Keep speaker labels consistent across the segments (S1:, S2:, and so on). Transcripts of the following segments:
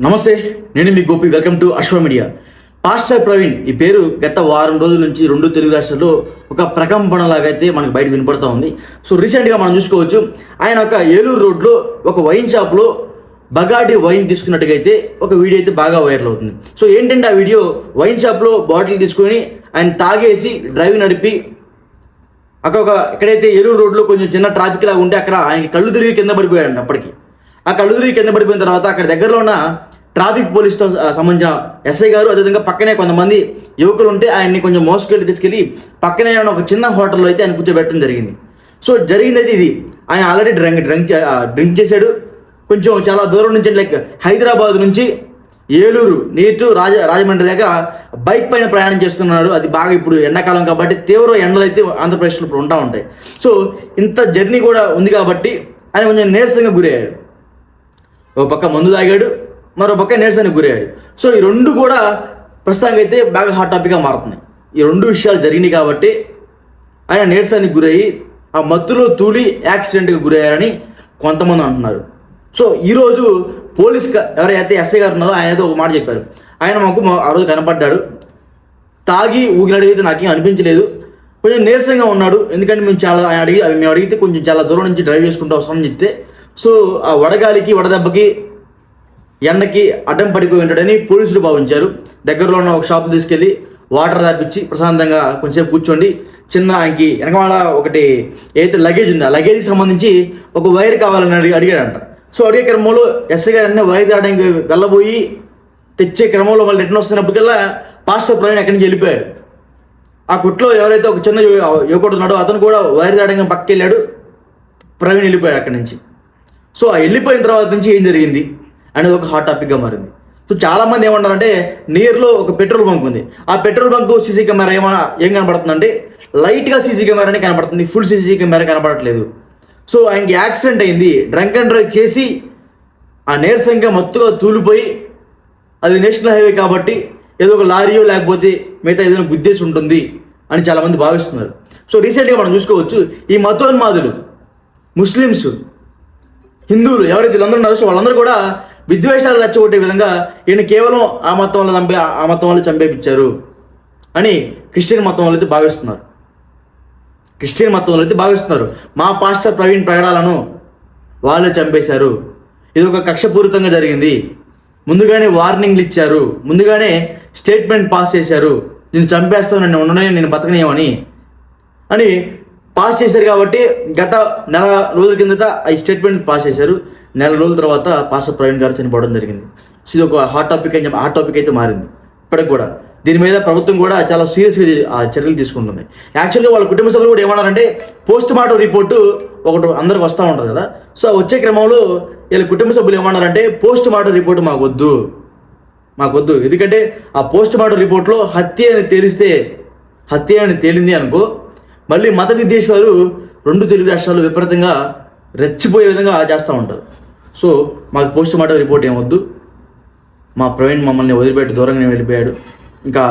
S1: నమస్తే, నేను మీ Gopi. Welcome to Ashwa media. Pastor Praveen ఈ పేరు గత వారం రోజుల నుంచి రెండు తెలుగు రాష్ట్రాల్లో ఒక ప్రకంపనలాగైతే మనకు బయట వినపడుతూ ఉంది. సో రీసెంట్గా మనం చూసుకోవచ్చు, ఆయన ఒక ఏలూరు రోడ్లో ఒక వైన్ షాప్లో బగాడి వైన్ తీసుకున్నట్టుగా అయితే ఒక వీడియో అయితే బాగా వైరల్ అవుతుంది. సో ఏంటంటే ఆ వీడియో వైన్ షాప్లో బాటిల్ తీసుకొని ఆయన తాగేసి డ్రైవ్ నడిపి ఎక్కడైతే ఏలూరు రోడ్లో కొంచెం చిన్న ట్రాఫిక్ లాగా ఉంటే అక్కడ ఆయనకి కళ్ళు తిరిగి కింద పడిపోయాడండి. అప్పటికి ఆ కళ్ళు తిరిగి కింద పడిపోయిన తర్వాత అక్కడ దగ్గరలో ఉన్న ట్రాఫిక్ పోలీస్తో సంబంధించిన ఎస్ఐ గారు, అదేవిధంగా పక్కనే కొంతమంది యువకులు ఉంటే ఆయన్ని కొంచెం మోసుకెళ్ళి తీసుకెళ్ళి పక్కనే ఉన్న ఒక చిన్న హోటల్లో అయితే ఆయన కూర్చోబెట్టడం జరిగింది. సో జరిగింది అయితే ఇది, ఆయన ఆల్రెడీ డ్రింక్ చేశాడు. కొంచెం చాలా దూరం నుంచి, లైక్ హైదరాబాద్ నుంచి ఏలూరు నీటు రాజమండ్రి దాకా బైక్ పైన ప్రయాణం చేస్తున్నాడు. అది బాగా ఇప్పుడు ఎండాకాలం కాబట్టి తీవ్ర ఎండలు అయితే ఆంధ్రప్రదేశ్లో ఇప్పుడు ఉంటా ఉంటాయి. సో ఇంత జర్నీ కూడా ఉంది కాబట్టి ఆయన కొంచెం నీరసంగా గురయ్యాడు. ఒక పక్క మందు తాగాడు, మరో పక్క నీరసానికి గురయ్యాడు. సో ఈ రెండు కూడా ప్రస్తుతానికి అయితే బాగా హాట్ టాపిక్గా మారుతున్నాయి. ఈ రెండు విషయాలు జరిగినాయి కాబట్టి ఆయన నీరసానికి గురయ్యి ఆ మత్తులో తూలి యాక్సిడెంట్గా గురయ్యారని కొంతమంది అంటున్నారు. సో ఈరోజు పోలీస్ ఎవరైతే ఎస్ఐ గారు ఉన్నారో ఆయన అయితే ఒక మాట చెప్పారు. ఆయన మాకు ఆ రోజు కనపడ్డాడు, తాగి ఊగినడిగితే నాకేం అనిపించలేదు, కొంచెం నీరసంగా ఉన్నాడు. ఎందుకంటే మేము అడిగితే కొంచెం చాలా దూరం నుంచి డ్రైవ్ చేసుకుంటూ వస్తామని చెప్తే, సో ఆ వడగాలికి వడదెబ్బకి ఎండకి అడ్డం పడిపోయి ఉంటాడని పోలీసులు భావించారు. దగ్గరలో ఉన్న ఒక షాప్ తీసుకెళ్ళి వాటర్ తాపించి ప్రశాంతంగా కొంచెంసేపు కూర్చోండి, చిన్న ఆయనకి వెనకమాల ఒకటి ఏదైతే లగేజ్ ఉందో ఆ లగేజ్కి సంబంధించి ఒక వైర్ కావాలని అడిగాడంట. సో అడిగే క్రమంలో ఎస్ఐ గారు అన్నీ వైర్ తాగడానికి వెళ్ళబోయి తెచ్చే క్రమంలో మళ్ళీ రిటర్న్ వస్తున్నప్పటికల్లా పాస్టర్ ప్రవీణ్ ఎక్కడి నుంచి వెళ్ళిపోయాడు. ఆ కుట్లో ఎవరైతే ఒక చిన్న యువకుడు ఉన్నాడో అతను కూడా వైర్ తాగడానికి పక్కకి వెళ్ళాడు. ప్రవీణ్ వెళ్ళిపోయాడు అక్కడి నుంచి. సో ఆ వెళ్ళిపోయిన తర్వాత నుంచి ఏం జరిగింది అనేది ఒక హాట్ టాపిక్గా మారింది. సో చాలామంది ఏమన్నారంటే, నియర్లో ఒక పెట్రోల్ బంక్ ఉంది, ఆ పెట్రోల్ బంక్ సీసీ కెమెరా ఏం కనబడుతుందంటే లైట్గా సీసీ కెమెరానే కనబడుతుంది, ఫుల్ సీసీ కెమెరా కనబడట్లేదు. సో ఆయనకి యాక్సిడెంట్ అయింది, డ్రంక్ అండ్ డ్రైవ్ చేసి ఆ నీరసంగా మత్తుగా తూలిపోయి, అది నేషనల్ హైవే కాబట్టి ఏదో ఒక లారీయో లేకపోతే మిగతా ఏదైనా గుద్దేసి ఉంటుంది అని చాలామంది భావిస్తున్నారు. సో రీసెంట్గా మనం చూసుకోవచ్చు, ఈ మతోన్మాదులు ముస్లిమ్స్, హిందువులు ఎవరైతే వీళ్ళందరూ ఉన్నారో, సో వాళ్ళందరూ కూడా విద్వేషాలు రెచ్చగొట్టే విధంగా ఈయన కేవలం ఆ మతం వాళ్ళు చంపేపించారు అని క్రిస్టియన్ మతం వాళ్ళు అయితే భావిస్తున్నారు. మా పాస్టర్ ప్రవీణ్ ప్రగడాలను వాళ్ళే చంపేశారు, ఇది ఒక కక్షపూరితంగా జరిగింది, ముందుగానే వార్నింగ్లు ఇచ్చారు, ముందుగానే స్టేట్మెంట్ పాస్ చేశారు, నేను చంపేస్తాను, నన్ను ఉండనే, నేను బతకనేమని అని పాస్ చేశారు. కాబట్టి గత నెల రోజుల కిందట ఈ స్టేట్మెంట్ పాస్ చేశారు. నెల రోజుల తర్వాత పాస్టర్ ప్రవీణ్ గారు చనిపోవడం జరిగింది. సో ఇది ఒక హాట్ టాపిక్ అయితే మారింది. ఇప్పటికి కూడా దీని మీద ప్రభుత్వం కూడా చాలా సీరియస్గా చర్యలు తీసుకుంటుంది. యాక్చువల్గా వాళ్ళ కుటుంబ సభ్యులు కూడా ఏమన్నారంటే, పోస్ట్ మార్టం రిపోర్టు ఒకటి అందరికి వస్తూ ఉంటుంది కదా. సో వచ్చే క్రమంలో వీళ్ళ కుటుంబ సభ్యులు ఏమన్నారంటే, పోస్ట్ మార్టం రిపోర్టు మాకు వద్దు, ఎందుకంటే ఆ పోస్ట్ మార్టం రిపోర్ట్లో హత్య అని తేలింది అనుకో, మళ్ళీ మత విద్వేషాలు రెండు తెలుగు రాష్ట్రాలు విపరీతంగా రెచ్చిపోయే విధంగా చేస్తూ ఉంటారు. సో మాకు పోస్ట్ మార్టం రిపోర్ట్ ఏమొద్దు, మా ప్రవీణ్ మమ్మల్ని వదిలిపెట్టి దూరంగా వెళ్ళిపోయాడు, ఇంకా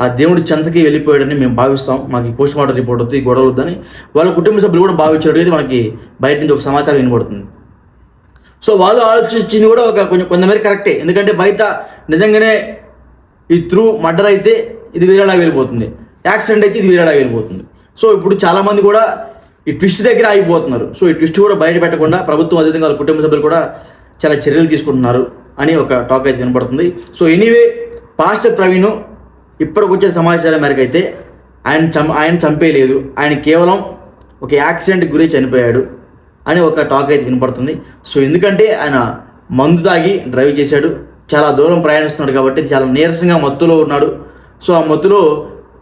S1: ఆ దేవుడి చెంతకి వెళ్ళిపోయాడని మేము భావిస్తాం, మాకు ఈ పోస్ట్ మార్టం రిపోర్ట్ వద్దు, ఈ గొడవలు వద్దని వాళ్ళ కుటుంబ సభ్యులు కూడా భావించాడు. ఇది మనకి బయట నుంచి ఒక సమాచారం వినబడుతుంది. సో వాళ్ళు ఆలోచించింది కూడా కొంతమేర కరెక్టే, ఎందుకంటే బయట నిజంగానే ఈ మర్డర్ అయితే ఇది వేరేలా వెళ్ళిపోతుంది, యాక్సిడెంట్ అయితే ఇది వేరేలా వెళ్ళిపోతుంది. సో ఇప్పుడు చాలామంది కూడా ఈ ట్విస్ట్ దగ్గర ఆగిపోతున్నారు. సో ఈ ట్విస్ట్ కూడా బయట పెట్టకుండా ప్రభుత్వం, అదేవిధంగా వాళ్ళ కుటుంబ సభ్యులు కూడా చాలా చర్యలు తీసుకుంటున్నారు అని ఒక టాక్ అయితే వినపడుతుంది. సో ఎనీవే, పాస్టర్ ప్రవీణ్ ఇప్పటికి వచ్చే సమాచారం మేరకు అయితే ఆయన చంపేయలేదు, ఆయన కేవలం ఒక యాక్సిడెంట్కి గురి చనిపోయాడు అని ఒక టాక్ అయితే వినపడుతుంది. సో ఎందుకంటే ఆయన మందు తాగి డ్రైవ్ చేశాడు, చాలా దూరం ప్రయాణిస్తున్నాడు కాబట్టి చాలా నీరసంగా మత్తులో ఉన్నాడు. సో ఆ మత్తులో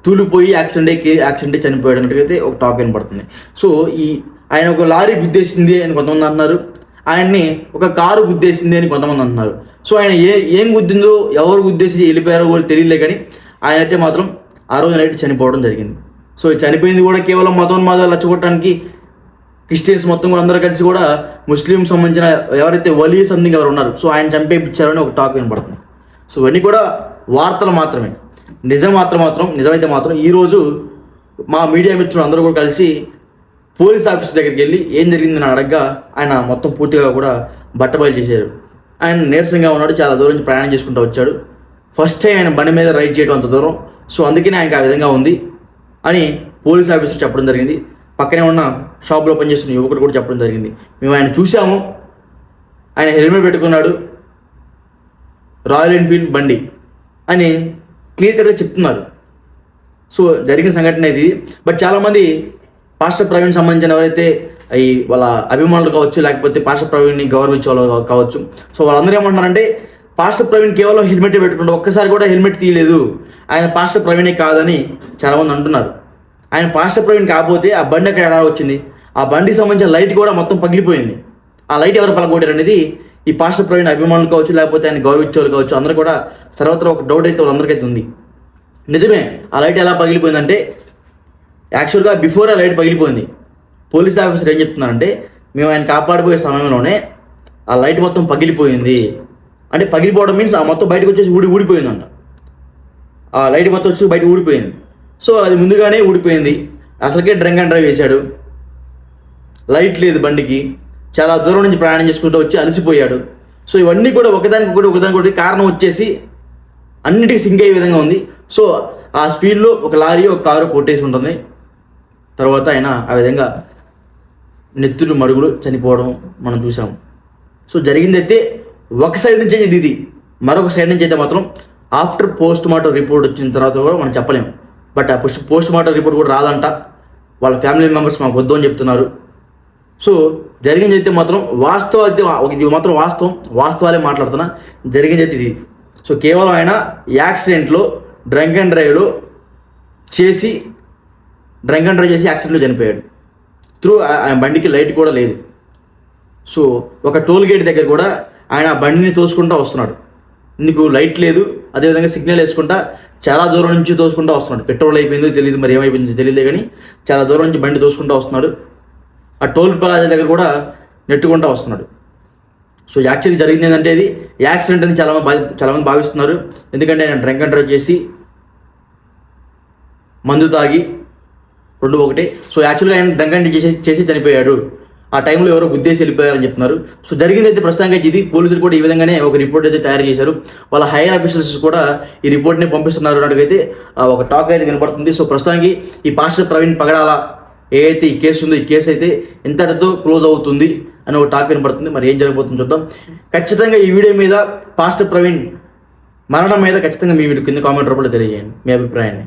S1: తూలిపోయి యాక్సిడెంట్ చనిపోయాడు అన్నట్టుగా ఒక టాక్ వినపడుతుంది. సో ఆయన ఒక లారీ గుద్దేసింది అని కొంతమంది అంటున్నారు, ఆయన్ని ఒక కారు గుద్దేసింది అని కొంతమంది అంటున్నారు. సో ఆయన ఏం గుద్దిందో, ఎవరు గుద్దేసి వెళ్ళిపోయారో కూడా తెలియలే, కానీ ఆయన అయితే మాత్రం ఆ రోజు నైట్ చనిపోవడం జరిగింది. సో చనిపోయింది కూడా కేవలం మతోన్మాదాలు రెచ్చగొట్టడానికి క్రిస్టియన్స్ మొత్తం కూడా అందరూ కలిసి కూడా ముస్లిం సంబంధించిన ఎవరైతే వలీ సంథింగ్ ఎవరు ఉన్నారు, సో ఆయన చంపేపించారని ఒక టాక్ వినపడుతుంది. సో ఇవన్నీ కూడా వార్తలు మాత్రమే. నిజమైతే మాత్రం ఈరోజు మా మీడియా మిత్రులు అందరూ కూడా కలిసి పోలీస్ ఆఫీస్ దగ్గరికి వెళ్ళి ఏం జరిగిందని అడగగా ఆయన మొత్తం పూర్తిగా కూడా బట్టబయలు చేశారు. ఆయన నీరసంగా ఉన్నాడు, చాలా దూరం నుంచి ప్రయాణం చేసుకుంటూ వచ్చాడు. ఫస్ట్ టైం ఆయన బండి మీద రైడ్ చేయడం అంత దూరం, సో అందుకనే ఆయనకు ఆ విధంగా ఉంది అని పోలీస్ ఆఫీసర్ చెప్పడం జరిగింది. పక్కనే ఉన్న షాప్లో పనిచేస్తున్న యువకుడు కూడా చెప్పడం జరిగింది. మేము ఆయన చూసాము, ఆయన హెల్మెట్ పెట్టుకున్నాడు, రాయల్ ఎన్ఫీల్డ్ బండి అని క్లియర్ కట్గా చెప్తున్నారు. సో జరిగిన సంఘటన ఇది. బట్ చాలామంది పాస్టర్ ప్రవీణ్ సంబంధించిన ఎవరైతే ఈ వాళ్ళ అభిమానులు కావచ్చు, లేకపోతే పాస్టర్ ప్రవీణ్ని గౌరవించే వాళ్ళు కావచ్చు, సో వాళ్ళందరూ ఏమంటున్నారంటే పాస్టర్ ప్రవీణ్ కేవలం హెల్మెట్ పెట్టుకుంటారు, ఒక్కసారి కూడా హెల్మెట్ తీయలేదు, ఆయన పాస్టర్ ప్రవీణే కాదని చాలామంది అంటున్నారు. ఆయన పాస్టర్ ప్రవీణ్ కాకపోతే ఆ బండి అక్కడ ఎలా వచ్చింది? ఆ బండికి సంబంధించిన లైట్ కూడా మొత్తం పగిలిపోయింది. ఆ లైట్ ఎవరు పలగొట్టారు అనేది ఈ పాస్టర్ ప్రవీణ్ అభిమానులు కావచ్చు, లేకపోతే ఆయన గౌరవించేవాళ్ళు కావచ్చు, అందరూ కూడా సర్వత్రా ఒక డౌట్ అయితే వాళ్ళందరికైతే ఉంది. నిజమే, ఆ లైట్ ఎలా పగిలిపోయిందంటే యాక్చువల్గా బిఫోర్ ఆ లైట్ పగిలిపోయింది. పోలీస్ ఆఫీసర్ ఏం చెప్తున్నారంటే మేము ఆయన కాపాడిపోయే సమయంలోనే ఆ లైట్ మొత్తం పగిలిపోయింది. అంటే పగిలిపోవడం మీన్స్ ఆ మొత్తం బయటకు వచ్చేసి ఊడిపోయిందంట. ఆ లైట్ మొత్తం వచ్చి బయట ఊడిపోయింది. సో అది ముందుగానే ఊడిపోయింది. అసలుకే డ్రంక్ అండ్ డ్రైవ్ చేశాడు, లైట్ లేదు బండికి, చాలా దూరం నుంచి ప్రయాణం చేసుకుంటూ వచ్చి అలసిపోయాడు. సో ఇవన్నీ కూడా ఒకదానికొకటి కారణం వచ్చేసి అన్నిటికీ సింక్ అయ్యే విధంగా ఉంది. సో ఆ స్పీడ్లో ఒక లారీ ఒక కారు కొట్టేసి ఉంటుంది. తర్వాత ఆయన ఆ విధంగా నెత్తులు మడుగులు చనిపోవడం మనం చూసాము. సో జరిగిందైతే ఒక సైడ్ నుంచి ఇది, మరొక సైడ్ నుంచి అయితే మాత్రం ఆఫ్టర్ పోస్ట్ మార్టం రిపోర్ట్ వచ్చిన తర్వాత కూడా మనం చెప్పలేము. బట్ ఆ పోస్ట్ మార్టం రిపోర్ట్ కూడా రాదంట, వాళ్ళ ఫ్యామిలీ మెంబర్స్ మాకు వద్దు అని చెప్తున్నారు. సో జరిగింది అయితే మాత్రం వాస్తవం అయితే ఇది మాత్రం వాస్తవాలే మాట్లాడుతున్నా. జరిగింది అయితే ఇది. సో కేవలం ఆయన యాక్సిడెంట్లో డ్రంక్ అండ్ డ్రైవ్ చేసి యాక్సిడెంట్లో చనిపోయాడు. ఆయన బండికి లైట్ కూడా లేదు. సో ఒక టోల్ గేట్ దగ్గర కూడా ఆయన ఆ బండిని తోసుకుంటూ వస్తున్నాడు. నీకు లైట్ లేదు, అదేవిధంగా సిగ్నల్ వేసుకుంటా చాలా దూరం నుంచి తోసుకుంటూ వస్తున్నాడు. పెట్రోల్ అయిపోయిందో తెలియదు, మరి ఏమైపోయిందో తెలియదు, కానీ చాలా దూరం నుంచి బండి తోసుకుంటూ వస్తున్నాడు. ఆ టోల్ ప్లాజా దగ్గర కూడా నెట్టుకుంటూ వస్తున్నాడు. సో యాక్చువల్లీ జరిగింది ఏంటంటే ఇది యాక్సిడెంట్ అని చాలామంది భావిస్తున్నారు. ఎందుకంటే ఆయన డ్రంక్ అండ్ డ్రైవ్ చేసి మందు తాగి రెండు ఒకటే. సో యాక్చువల్గా ఆయన డ్రంక్ అండ్ చేసి చనిపోయాడు. ఆ టైంలో ఎవరో గుద్దేసి వెళ్ళిపోయారని చెప్తున్నారు. సో జరిగింది అయితే ప్రస్తుతానికి అయితే ఇది. పోలీసులు కూడా ఈ విధంగానే ఒక రిపోర్ట్ అయితే తయారు చేశారు. వాళ్ళ హైయర్ ఆఫీసర్స్ కూడా ఈ రిపోర్ట్ని పంపిస్తున్నారు అన్నట్టుగైతే ఒక టాక్ అయితే వినపడుతుంది. సో ప్రస్తుతానికి ఈ పాస్టర్ ప్రవీణ్ పగడాల ఏదైతే ఈ కేసు ఉందో ఈ కేసు అయితే ఎంతటితో క్లోజ్ అవుతుంది అని ఒక టాక్ వినపడుతుంది. మరి ఏం జరగబోతుందో చూద్దాం. ఖచ్చితంగా ఈ వీడియో మీద పాస్టర్ ప్రవీణ్ మరణం మీద ఖచ్చితంగా మీ కింద కామెంట్ రూపంలో తెలియజేయండి మీ అభిప్రాయాన్ని.